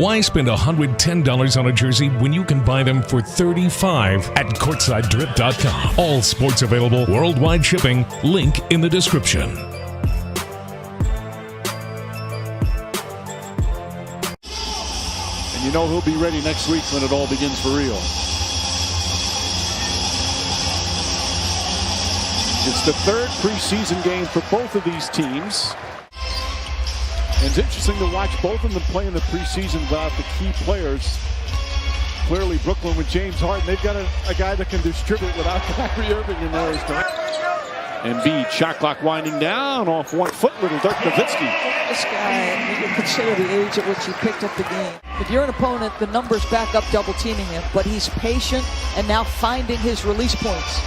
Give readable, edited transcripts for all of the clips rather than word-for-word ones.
Why spend $110 on a jersey when you can buy them for $35 at CourtsideDrip.com? All sports available, worldwide shipping. Link in the description. And you know he'll be ready next week when it all begins for real. It's the third preseason game for both of these teams. And it's interesting to watch both of them play in the preseason without the key players. Clearly, Brooklyn with James Harden, they've got a guy that can distribute without Kyrie Irving in there. Embiid, shot clock winding down off 1 foot, little Dirk Nowitzki. This guy, you can consider the age at which he picked up the game. If you're an opponent, the numbers back up double teaming him, but he's patient and now finding his release points.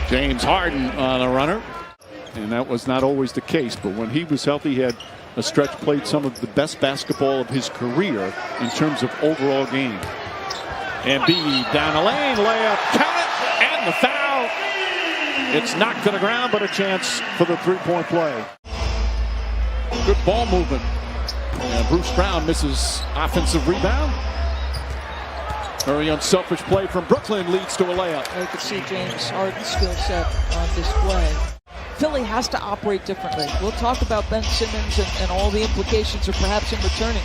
James Harden on a runner. And that was not always the case, but when he was healthy, he had a stretch, played some of the best basketball of his career in terms of overall game. Embiid down the lane, layup, count it, and the foul. It's knocked to the ground, but a chance for the three-point play. Good ball movement. And Bruce Brown misses offensive rebound. Very unselfish play from Brooklyn leads to a layup. You can see James Harden's skill set on display. Philly has to operate differently. We'll talk about Ben Simmons and all the implications of perhaps him returning.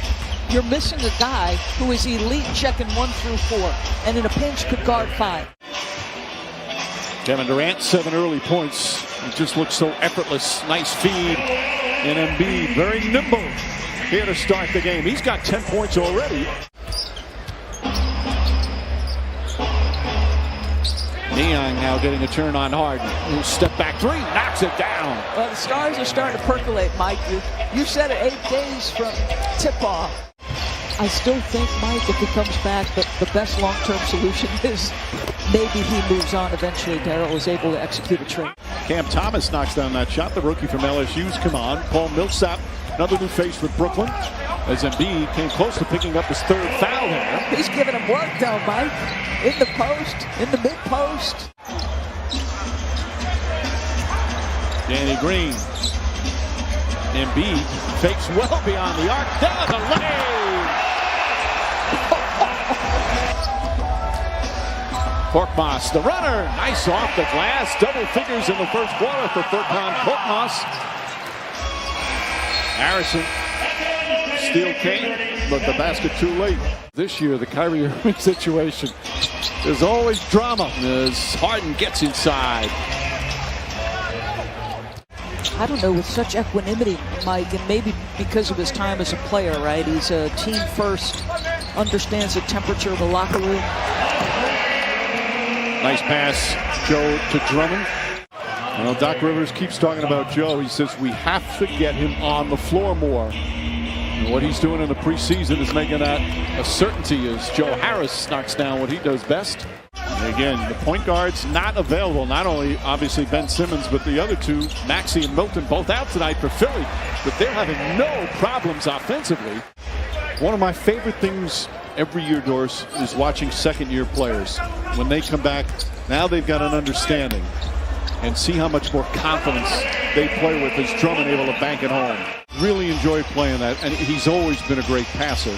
You're missing a guy who is elite checking 1 through 4, and in a pinch could guard 5. Kevin Durant, 7 early points. It just looks so effortless. Nice feed. And Embiid, very nimble here to start the game. He's got 10 points already. Niang now getting a turn on Harden. Step back three, knocks it down. Well, the stars are starting to percolate, Mike. You said it 8 days from tip-off. I still think, Mike, if he comes back, the best long-term solution is maybe he moves on eventually. Darryl is able to execute a trade. Cam Thomas knocks down that shot. The rookie from LSU's come on. Paul Millsap, another new face with Brooklyn. As Embiid came close to picking up his 3rd foul here. He's giving him work though, Mike. In the post, in the mid-post. Danny Green. Embiid fakes well beyond the arc. Down the lane. Korkmaz, the runner. Nice off the glass. Double figures in the first quarter for Furkan Korkmaz. Harrison. Steal came, but the basket too late. This year, the Kyrie Irving situation, there's always drama as Harden gets inside. I don't know, with such equanimity, Mike, and maybe because of his time as a player, right? He's a team first, understands the temperature of the locker room. Nice pass, Joe to Drummond. Well, Doc Rivers keeps talking about Joe. He says we have to get him on the floor more. And what he's doing in the preseason is making that a certainty as Joe Harris knocks down what he does best. And again, the point guards not available. Not only, obviously, Ben Simmons, but the other two, Maxey and Milton, both out tonight for Philly. But they're having no problems offensively. One of my favorite things every year, Doris, is watching second-year players. When they come back, now they've got an understanding. And see how much more confidence they play with as Drummond able to bank it home. Really enjoy playing that, and he's always been a great passer.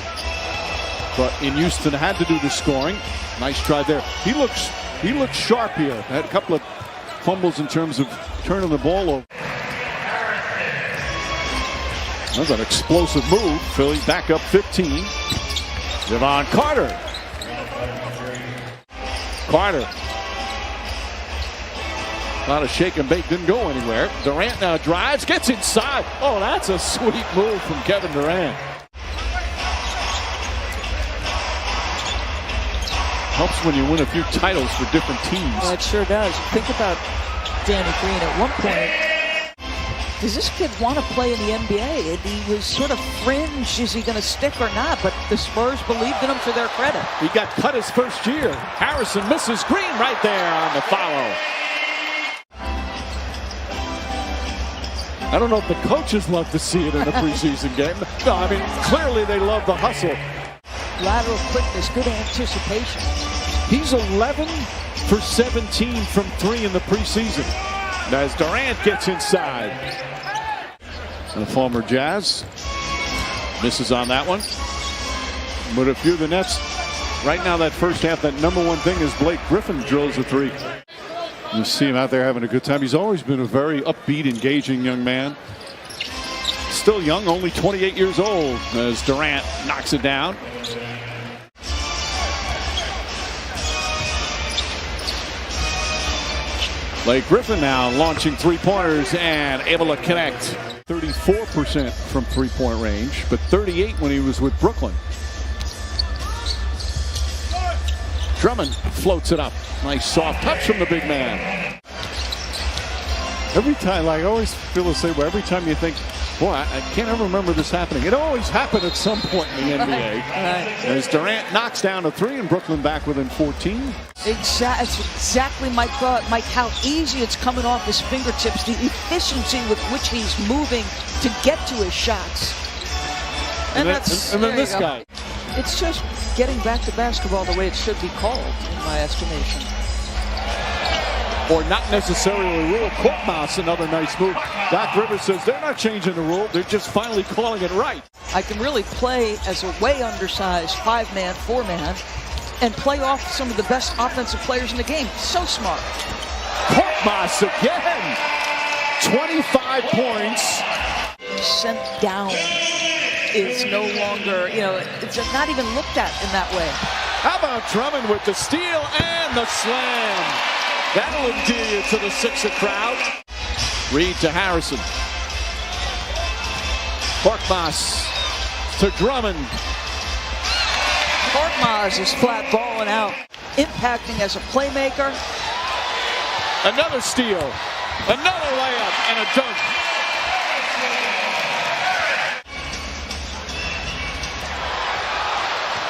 But in Houston, had to do the scoring. Nice try there. He looks sharp here. Had a couple of fumbles in terms of turning the ball over. That's an explosive move. Philly back up 15. Devon Carter. A lot of shake and bake, didn't go anywhere. Durant now drives, gets inside. Oh, that's a sweet move from Kevin Durant. Helps when you win a few titles for different teams. Well, it sure does. Think about Danny Green. At one point, does this kid want to play in the NBA? He was sort of fringe. Is he going to stick or not? But the Spurs believed in him for their credit. He got cut his first year. Harrison misses. Green right there on the follow. I don't know if the coaches love to see it in a preseason game. No, I mean, clearly they love the hustle. Lateral quickness, good anticipation. He's 11 for 17 from 3 in the preseason. As Durant gets inside. The former Jazz. Misses on that one. But a few of the Nets, right now that first half, that number one thing is Blake Griffin drills a three. You see him out there having a good time. He's always been a very upbeat, engaging young man. Still young, only 28 years old, as Durant knocks it down. Blake Griffin now launching three-pointers and able to connect. 34% from three-point range, but 38 when he was with Brooklyn. Drummond floats it up. Nice soft touch from the big man. Every time, like I always feel the same way. Every time you think, boy, I can't ever remember this happening. It always happened at some point in the NBA. As Durant knocks down a three and Brooklyn back within 14. It's exactly my thought, Mike, how easy it's coming off his fingertips, the efficiency with which he's moving to get to his shots. And then this guy. It's just getting back to basketball the way it should be called, in my estimation. Or not necessarily a rule. Korkmaz, another nice move. Doc Rivers says they're not changing the rule. They're just finally calling it right. I can really play as a way undersized 5-man, 4-man, and play off some of the best offensive players in the game. So smart. Korkmaz again. 25 points. Sent down is no longer, it's not even looked at in that way. How about Drummond with the steal and the slam? That'll endear you to the Sixer crowd. Reed to Harrison. Korkmaz to Drummond. Korkmaz is flat balling out, impacting as a playmaker. Another steal, another layup, and a dunk.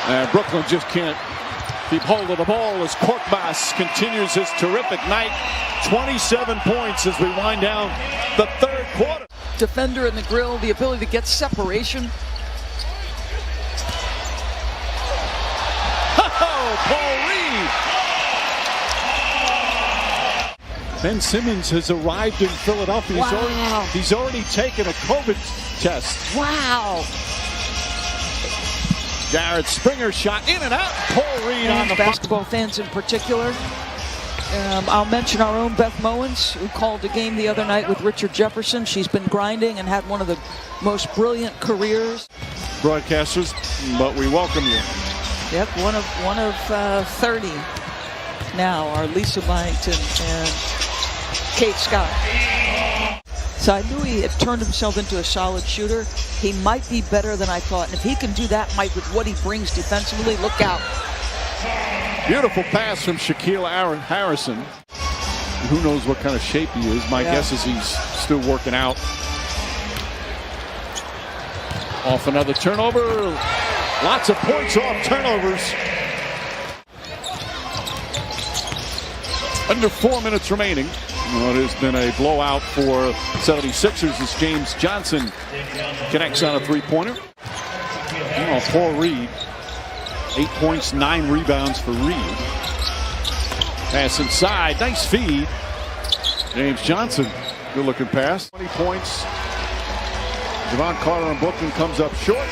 And Brooklyn just can't keep hold of the ball as Korkmaz continues his terrific night. 27 points as we wind down the third quarter. Defender in the grill, the ability to get separation. Oh, Paul Reed. Ben Simmons has arrived in Philadelphia. Wow. He's already taken a COVID test. Wow. Jared Springer shot in and out. Paul Reed on the basketball fans in particular. I'll mention our own Beth Mowens, who called the game the other night with Richard Jefferson. She's been grinding and had one of the most brilliant careers. Broadcasters, but we welcome you. Yep, one of 30 now are Lisa Byington and Kate Scott. So I knew he had turned himself into a solid shooter. He might be better than I thought. And if he can do that, Mike, with what he brings defensively, look out. Beautiful pass from Shaquille Harrison. Who knows what kind of shape he is. My guess is he's still working out. Off another turnover. Lots of points off turnovers. Under 4 minutes remaining. Well, it has been a blowout for 76ers as James Johnson connects on a three-pointer. Oh, Paul Reed. 8 points, 9 rebounds for Reed. Pass inside. Nice feed. James Johnson. Good looking pass. 20 points. Javon Carter and Brooklyn comes up short.